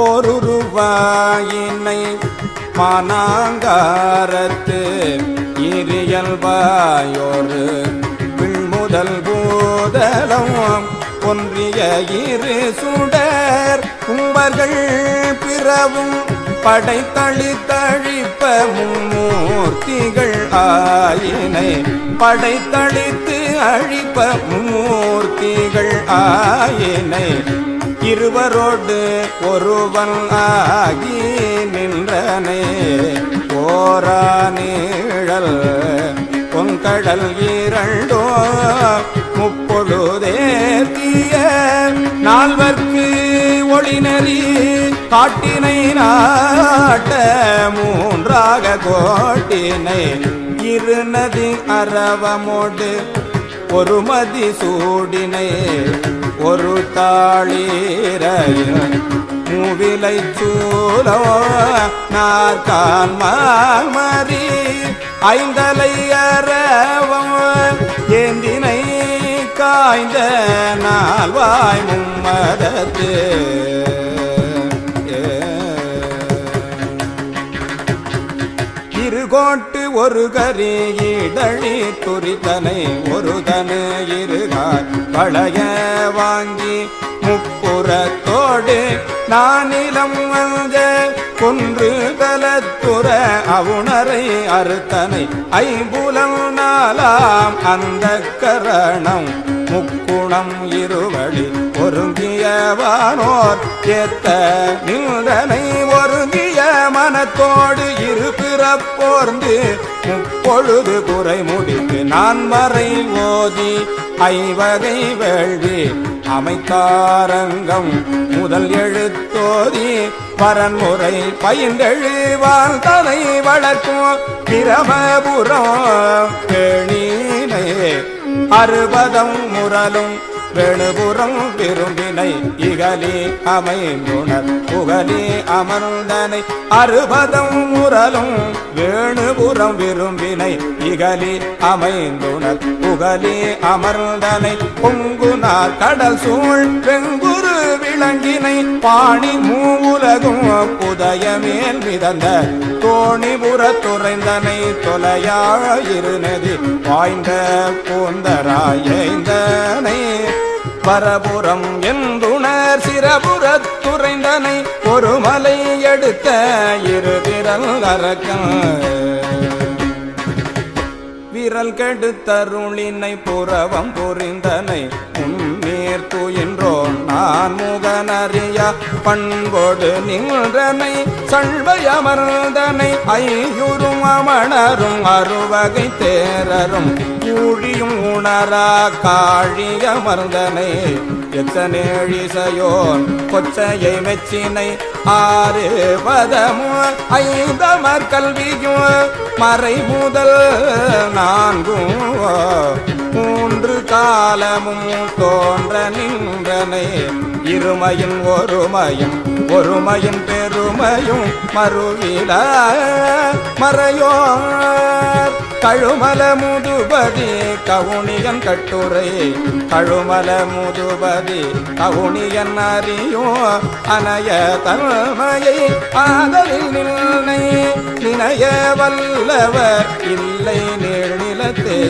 ஓருருவாயினை மானாங்காரத்து இரியல்பாயோரு விண்முதல் பூதலம் ஒன்றிய இரு சுடர் கும்பர்கள் பிறவும் படைத்தளித்தழிப்ப மும்மூர்த்திகள் ஆயினை படைத்தளித்து அழிப்ப மும்மூர்த்திகள் ஆயினை இருவரோடு ஒருவன் ஆகி நின்றனே ஓரா நீழல் பொங்கடல் இரண்டோ முப்பொழுதேத்திய நால்வர்க்கு ஒளிநெறி காட்டினை நாட்ட மூன்றாக கோட்டினை இருநதி அரவமோடு ஒரு மதி சூடினை ஒரு தாளீரையில் மூவிலை சூலோ நாற்கால் மாமரி ஐந்தலை அரவம் ஏந்தினை காய்ந்த நால்வாய் மும்மதத்து இருகோட்டு ஒரு கரி இடழி துரித்தனை ஒரு தனு இருகார் பழைய வாங்கி முப்புறத்தோடு நானிலம் வந்த கொன்று தலத்துற அவுணரை அறுத்தனை ஐம்புலம் நாலாம் அந்த கரணம் முக்குணம் இருவழி ஒருங்கியவானோர் ஏத்த நின்றனை ஒருங்கிய மனத்தோடு இருபிறப்போர்ந்து முப்பொழுது குறை முடித்து நான் வரை ஓதி ஐவகை வேள்வி அமைத்தாரங்கம் முதல் எழுத்தோதி பரன்முறை பயின்றெழுவால் தலை வளர்க்கும் பிரமபுரம் பேணினை அறுபதம் முரலும் வேணுபுறம் விரும்பினை இகலி அமைந்துணர் புகலி அமர்ந்தனை அறுபதம் முரலும் வேணுபுறம் விரும்பினை இகலி அமைந்துணர் புகலி அமர்ந்தனை பொங்குனார் கடல் சூழ் வெங்குரு விளங்கினை பாணி மூவுலகும் புதயமேல் மிதந்த தோணிபுற துறைந்தனை தொலையாயிருநதி வாய்ந்த பூந்தராயந்தனை பரபுரம் என்றுணர் சிரபுறத் துறைந்தனை ஒரு மலை எடுத்த இருதிரல் அரக்கன் விரல் கெடுத்தருளினை புறவம் புரிந்தனை உன்னீர் துயின்றோன் நான் முகனறிய பண்போடு நின்றனை சண்பையமர்ந்தனை ஐயுறும் அமணரும் அறுவகை தேரரும் கூழியும் உணரா காழியமர்ந்தனை எத்தனேழிசையோன் கொச்சையை மெச்சினை ஆறு பதமும் ஐந்தமர் கல்வியும் மறை முதல் நான்கும் மூன்று காலமும் தோன்ற நின்றனை இருமையும் ஒருமையும் பெருமையும் மறுவில மறையோர் கழுமல முதுபதி கவுனியன் கட்டுரை கழுமல முதுபதி கவுனியன் அறியும் அனைய தன்மையை ஆதலில் நின்னை நினைய வல்லவர் இல்லை நீழ்நிலத்தே